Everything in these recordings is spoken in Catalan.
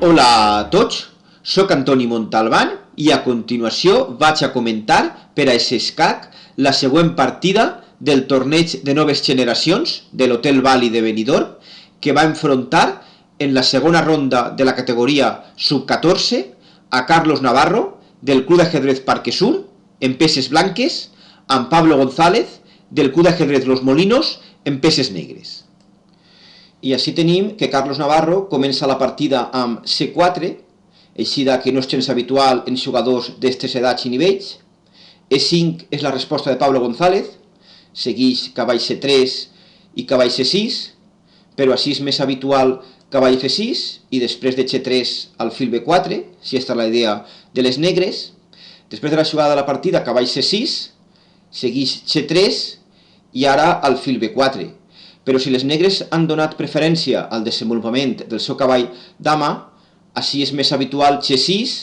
Hola a tots, soc Antoni Montalbán i a continuació vaig a comentar per a SESCAC la següent partida del torneig de noves generacions de l'Hotel Valley de Benidorm que va enfrontar en la segona ronda de la categoria sub-14 a Carlos Navarro del Club d'Ajedrez Parque Sur en peces blanques amb Pablo González del Club d'Ajedrez Los Molinos en peces negres. I així tenim que Carlos Navarro comença la partida amb C4, així que no és gens habitual en jugadors d'estes edats i nivells. E5 és la resposta de Pablo González, segueix cavall C3 i cavall C6, però així és més habitual cavall F6 i després de G3 alfil B4, si aquesta és la idea de les negres. Després de la jugada de la partida, cavall C6, segueix G3 i ara alfil B4. Però si les negres han donat preferència al desenvolupament del seu cavall dama, així és més habitual G6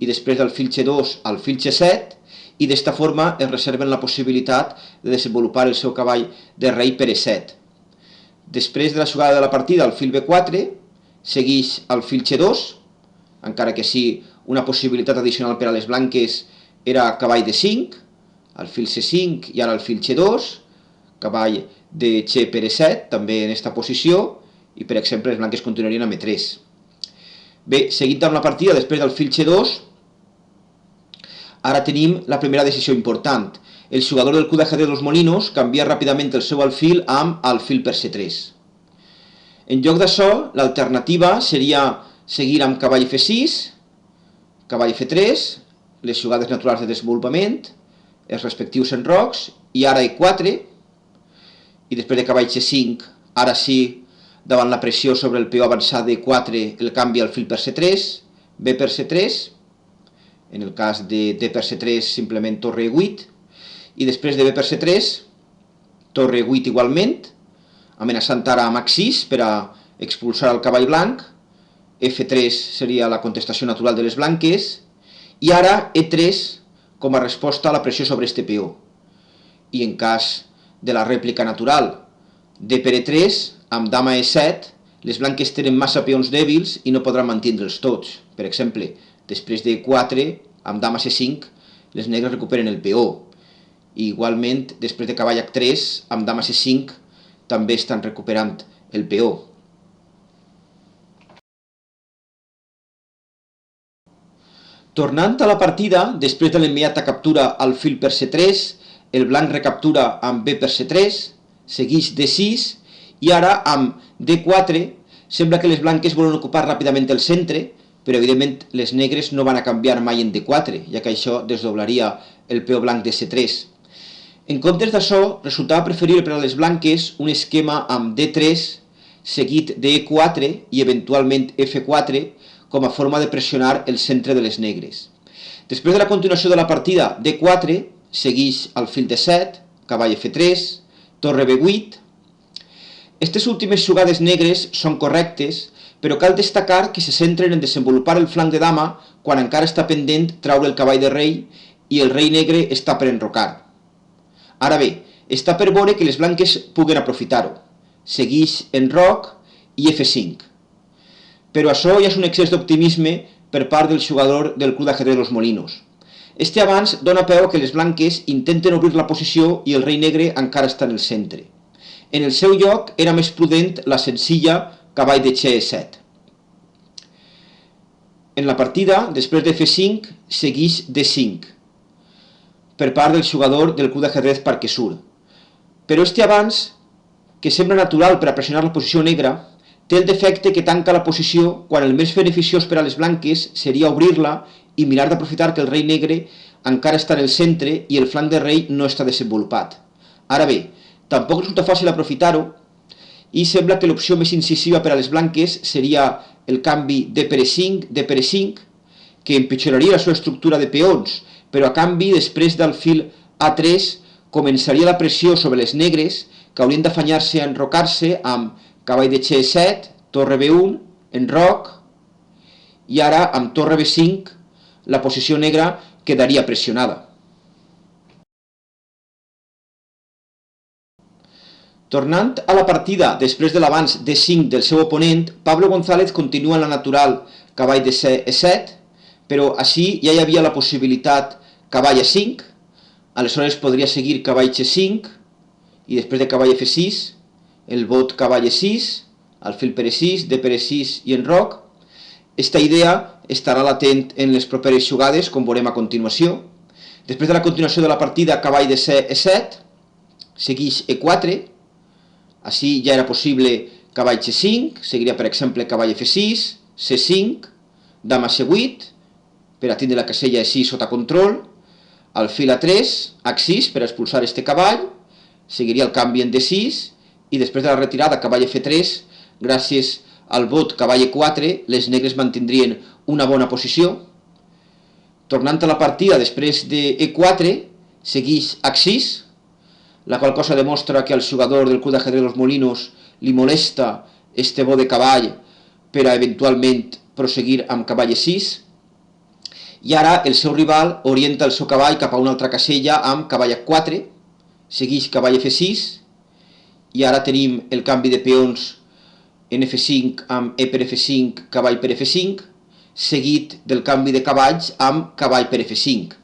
i després del fil G2 al fil G7 i d'esta forma es reserven la possibilitat de desenvolupar el seu cavall de rei per E7. Després de la jugada de la partida al fil B4 segueix el fil G2, encara que sí una possibilitat addicional per a les blanques era cavall D5, el fil C5 i ara el fil G2, cavall de G per E7, també en aquesta posició, i per exemple les blanques continuarien amb E3. Bé, seguint amb la partida, després del fil G2, ara tenim la primera decisió important. El jugador del Club d'Ajedrez Los Molinos canvia ràpidament el seu alfil amb alfil per C3. En lloc d'això, l'alternativa seria seguir amb cavall F6, cavall F3, les jugades naturals de desenvolupament, els respectius enrocs, i ara E4, i després de cavall G5, ara sí, davant la pressió sobre el peó avançat de E4, el canvi al fil per C3, B per C3, en el cas de D per C3 simplement torre E8, i després de B per C3, torre E8 igualment, amenaçant ara amb H6 per a expulsar el cavall blanc, F3 seria la contestació natural de les blanques, i ara E3 com a resposta a la pressió sobre este peó. I en cas de la rèplica natural D per E3, amb dama E7, les blanques tenen massa peons dèbils i no podran mantindre'ls tots. Per exemple, després de E4, amb dama C5, les negres recuperen el peó. I igualment, després de cavall H3, amb dama C5, també estan recuperant el peó. Tornant a la partida, després de l'immediata captura al fil per C3, el blanc recaptura amb B per C3, segueix D6, i ara amb D4 sembla que les blanques volen ocupar ràpidament el centre, però evidentment les negres no van a canviar mai en D4, ja que això desdoblaria el peó blanc de C3. En comptes d'això, resultava preferible per a les blanques un esquema amb D3 seguit de E4 i eventualment F4 com a forma de pressionar el centre de les negres. Després de la continuació de la partida, D4 segueix el fil D7, cavall F3, torre B8. Aquestes últimes jugades negres són correctes, però cal destacar que se centren en desenvolupar el flanc de dama quan encara està pendent traure el cavall de rei i el rei negre està per enrocar. Ara bé, està per veure que les blanques puguen aprofitar-ho. Segueix enroc i F5. Però això ja és un excés d'optimisme per part del jugador del Club d'Ajedrez Los Molinos. Este avanç dona peu que les blanques intenten obrir la posició i el rei negre encara està en el centre. En el seu lloc era més prudent la senzilla cavall de G7. En la partida, després de F5, segueix D5 per part del jugador del Club d'Ajedrez Parque Sur. Però este avanç, que sembla natural per a pressionar la posició negra, té el defecte que tanca la posició quan el més beneficiós per a les blanques seria obrir-la i mirar d'aprofitar que el rei negre encara està en el centre i el flanc de rei no està desenvolupat. Ara bé, tampoc resulta fàcil aprofitar-ho i sembla que l'opció més incisiva per a les blanques seria el canvi D per E5, D per E5, que empitjoraria la seva estructura de peons, però a canvi, després del fil A3, començaria la pressió sobre les negres, que haurien d'afanyar-se a enrocar-se amb cavall de G7, torre B1, enroc, i ara amb torre B5 la posició negra quedaria pressionada. Tornant a la partida després de l'avanç D5 del seu oponent, Pablo González continua en la natural cavall de E7, però així ja hi havia la possibilitat cavall A5, aleshores podria seguir cavall C5 i després de cavall F6, el bot cavall E6, alfil per E6, D per E6 i enroc. Esta idea estarà latent en les properes jugades, com veurem a continuació. Després de la continuació de la partida, cavall de E7, segueix E4, així ja era possible cavall C5, seguiria per exemple cavall F6, C5, dama C8, per a tindre la casella E6 sota control, alfil A3, H6 per expulsar este cavall, seguiria el canvi en D6, i després de la retirada cavall F3, gràcies al bot cavall E4, les negres mantindrien una bona posició. Tornant a la partida després de E4, segueix H6, la qual cosa demostra que al jugador del Club d'Ajedrez Los Molinos li molesta este bo de cavall per a eventualment proseguir amb cavall E6, i ara el seu rival orienta el seu cavall cap a una altra casella amb cavall H4, segueix cavall F6, i ara tenim el canvi de peons en F5 amb E per F5, cavall per F5, seguit del canvi de cavalls amb cavall per F5.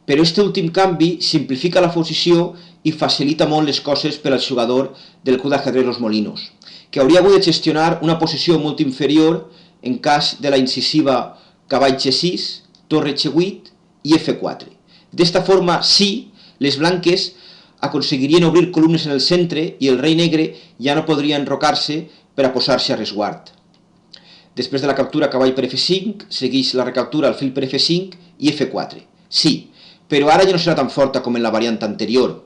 Però aquest últim canvi simplifica la posició i facilita molt les coses per al jugador del Club d'Ajedrez Los Molinos, que hauria hagut de gestionar una posició molt inferior en cas de la incisiva cavall G6, torre G8 i F4. D'esta forma, sí, les blanques aconseguirien obrir columnes en el centre i el rei negre ja no podria enrocar-se per a posar-se a resguard. Després de la captura cavall per F5, segueix la recaptura alfil per F5 i F4. Sí, però ara ja no serà tan forta com en la variant anterior.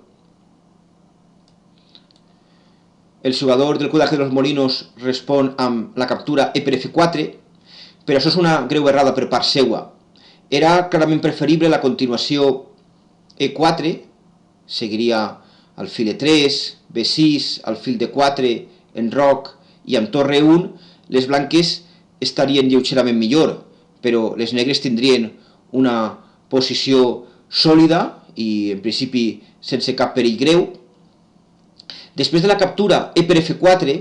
El jugador del Club d'Ajedrez Los Molinos respon amb la captura E per F4, però això és una greu errada per part seua. Era clarament preferible la continuació E4, seguiria alfil E3, B6, alfil D4, enroc i amb torre 1, les blanques estarien lleugerament millor, però les negres tindrien una posició sòlida i en principi sense cap perill greu. Després de la captura E per F4,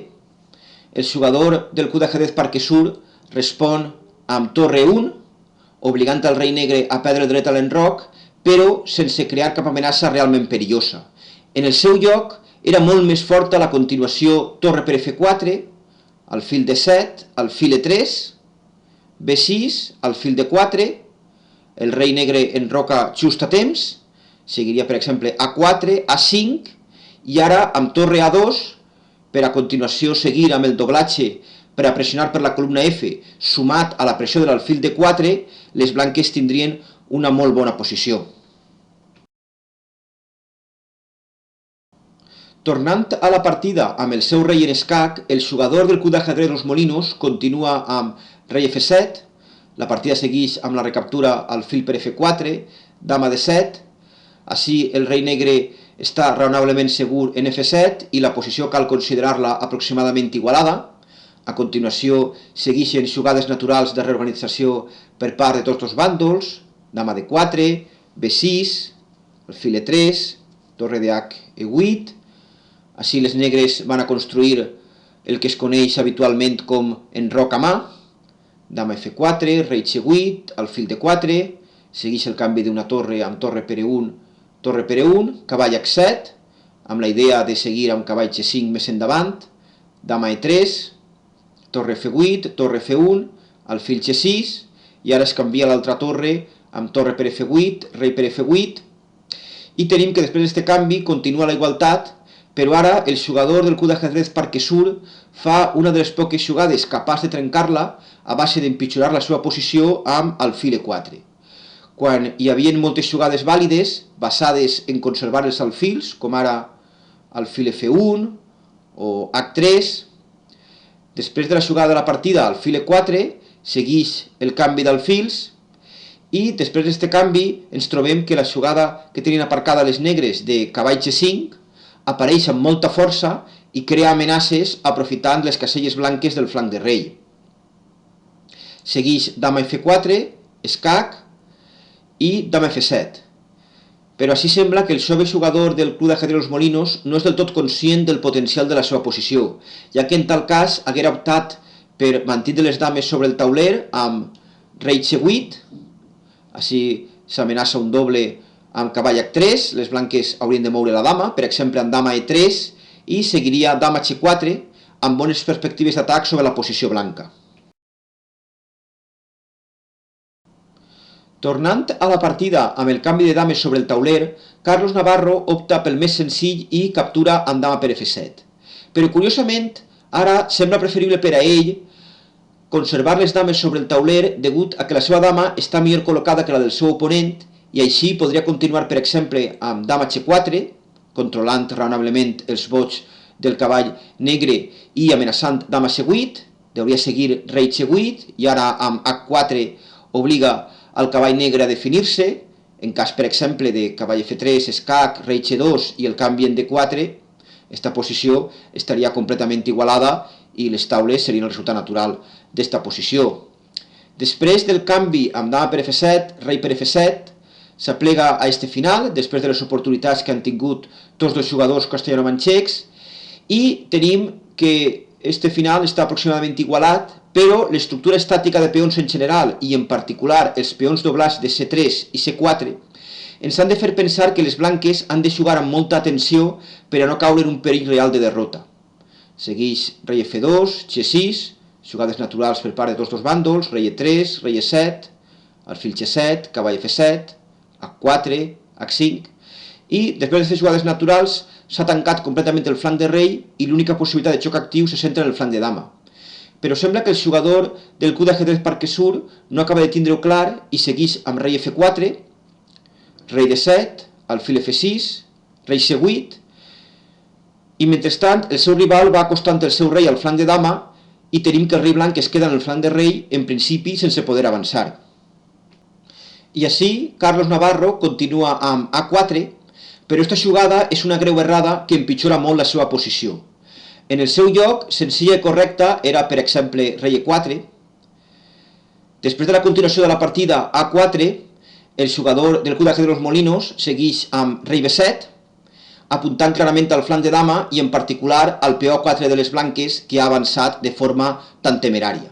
el jugador del Club d'Ajedrez Parque Sur respon amb torre 1, obligant el rei negre a perdre el dret a l'enroc, però sense crear cap amenaça realment perillosa. En el seu lloc, era molt més forta la continuació torre per F4, alfil D7, alfil E3, B6, alfil D4, el rei negre enroca just a temps, seguiria per exemple A4, A5, i ara amb torre A2, per a continuació seguir amb el doblatge per a pressionar per la columna F, sumat a la pressió de l'alfil D4, les blanques tindrien una molt bona posició. Tornant a la partida amb el seu rei en escac, el jugador del Club d'Ajedrez Los Molinos continua amb rei F7, la partida segueix amb la recaptura alfil per F4, dama D7, així el rei negre està raonablement segur en F7 i la posició cal considerar-la aproximadament igualada. A continuació segueixen jugades naturals de reorganització per part de tots els bàndols, dama D4, B6, alfil E3, torre de H E8, així les negres van a construir el que es coneix habitualment com enroc a mà, dama F4, rei G8, alfil D4, segueix el canvi d'una torre amb torre per E1, torre per E1, cavall H7, amb la idea de seguir amb cavall G5 més endavant, dama E3, torre F8, torre F1, alfil G6, i ara es canvia l'altra torre amb torre per F8, rei per F8, i tenim que després d'aquest canvi continua la igualtat, però ara el jugador del Club d'Ajedrez Parque Sur fa una de les poques jugades capaç de trencar-la a base d'empitjorar la seva posició amb alfil E4. Quan hi havia moltes jugades vàlides basades en conservar els alfils, com ara alfil F1 o H3, després de la jugada de la partida alfil E4 segueix el canvi d'alfils i després d'aquest canvi ens trobem que la jugada que tenien aparcada les negres de cavall G5 apareix amb molta força i crea amenaces aprofitant les caselles blanques del flanc de rei. Segueix dama F4, escac i dama F7. però així sembla que el jove jugador del Club d'Ajedrez Los Molinos no és del tot conscient del potencial de la seva posició, ja que en tal cas haguera optat per mantenir les dames sobre el tauler amb rei c8, així s'amenaça un doble amb cavall h3, les blanques haurien de moure la dama, per exemple amb dama e3, i seguiria dama h4 amb bones perspectives d'atac sobre la posició blanca. Tornant a la partida amb el canvi de dames sobre el tauler, Carlos Navarro opta pel més senzill i captura amb dama per f7. Però curiosament, ara sembla preferible per a ell conservar les dames sobre el tauler degut a que la seva dama està millor col·locada que la del seu oponent i així podria continuar, per exemple, amb dama h4, controlant raonablement els bots del cavall negre i amenaçant dama c8, hauria seguir rei c8 i ara amb h4 obliga el cavall negre a definir-se, en cas, per exemple, de cavall f3, escac, rei c2 i el canvi en d4, aquesta posició estaria completament igualada i les taules serien el resultat natural d'esta posició. Després del canvi amb dama per f7, rei per f7, s'aplega a este final, després de les oportunitats que han tingut tots dos jugadors castellano-manxecs, i tenim que este final està aproximadament igualat, però l'estructura estàtica de peons en general, i en particular els peons doblats de c3 i c4, ens han de fer pensar que les blanques han de jugar amb molta atenció per a no caure en un perill real de derrota. Segueix rei f2, g6, jugades naturals per part de tots dos bàndols, rei e3, rei e7, alfil g7, cavall f7, h4, h5, i després d'aquestes jugades naturals s'ha tancat completament el flanc de rei i l'única possibilitat de xoc actiu se centra en el flanc de dama. Però sembla que el jugador del Club d'Ajedrez Parque Sur no acaba de tindre-ho clar i segueix amb rei f4, rei d7, alfil f6, rei c8, i mentrestant el seu rival va acostant el seu rei al flanc de dama i tenim que el rei blanc es queda en el flanc de rei en principi sense poder avançar. I així Carlos Navarro continua amb a4, però aquesta jugada és una greu errada que empitjora molt la seva posició. En el seu lloc, senzilla i correcta era, per exemple, rei e4. Després de la continuació de la partida a4, el jugador del Club d'Ajedrez Los Molinos segueix amb rei b7, apuntant clarament al flanc de dama i en particular al peó a4 de les blanques que ha avançat de forma tan temerària.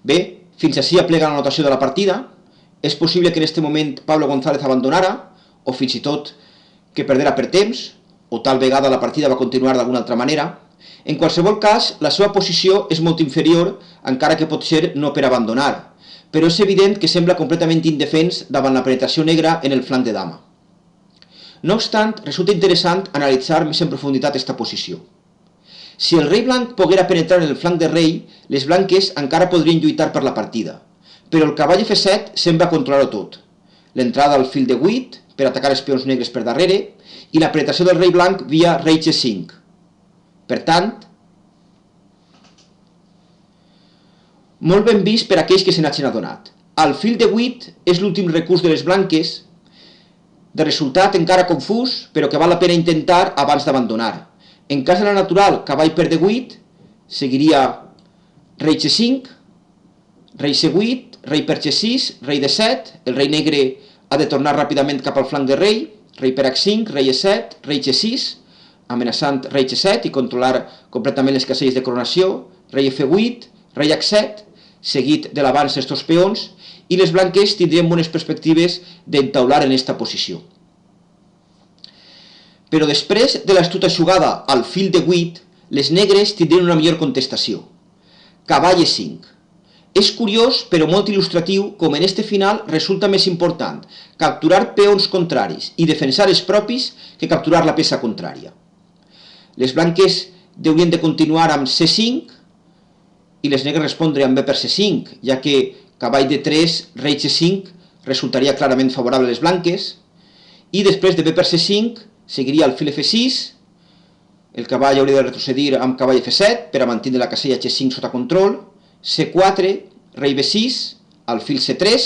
Bé, fins així aplega la notació de la partida. És possible que en aquest moment Pablo González abandonara, o fins i tot que perdera per temps, o tal vegada la partida va continuar d'alguna altra manera. En qualsevol cas, la seva posició és molt inferior, encara que pot ser no per abandonar, però és evident que sembla completament indefens davant la penetració negra en el flanc de dama. No obstant, resulta interessant analitzar més en profunditat aquesta posició. Si el rei blanc poguera penetrar en el flanc de rei, les blanques encara podrien lluitar per la partida, però el cavall f7 sembla controlar-ho tot. L'entrada al fil de 8 per atacar els peons negres per darrere i la penetració del rei blanc via rei g5. Per tant, molt ben vist per aquells que se n'hagin adonat. El fil de 8 és l'últim recurs de les blanques, de resultat encara confús, però que val la pena intentar abans d'abandonar. En cas de la natural, cavall per d8, seguiria rei g5, rei c8, rei per g6, rei d7, el rei negre ha de tornar ràpidament cap al flanc de rei per h5, rei e7, rei g6, amenaçant rei g7 i controlar completament les caselles de coronació, rei f8, rei h7, seguit de l'avanç d'estos peons, i les blanques tindrien bones perspectives d'entaular en aquesta posició. Però després de l'astuta jugada al fil de 8, les negres tindrien una millor contestació. Cavall e5. És curiós, però molt il·lustratiu, com en este final resulta més important capturar peons contraris i defensar els propis que capturar la peça contrària. Les blanques haurien de continuar amb c5 i les negres respondre amb b per c5, ja que cavall d3, rei g5 resultaria clarament favorable a les blanques, i després de b per c5 seguiria el fil f6, el cavall hauria de retrocedir amb cavall f7 per a mantenir la casella g5 sota control, c4, rei b6, alfil c3,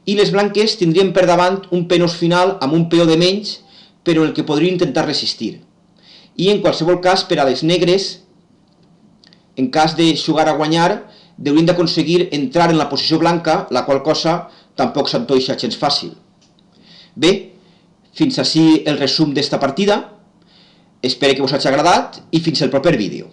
i les blanques tindrien per davant un penós final amb un peó de menys, però en el que podrien intentar resistir. I en qualsevol cas, per a les negres, en cas de jugar a guanyar, haurien d'aconseguir entrar en la posició blanca, la qual cosa tampoc s'antoixa gens fàcil. Bé, fins ací el resum d'esta partida. Espero que us hagi agradat i fins el proper vídeo.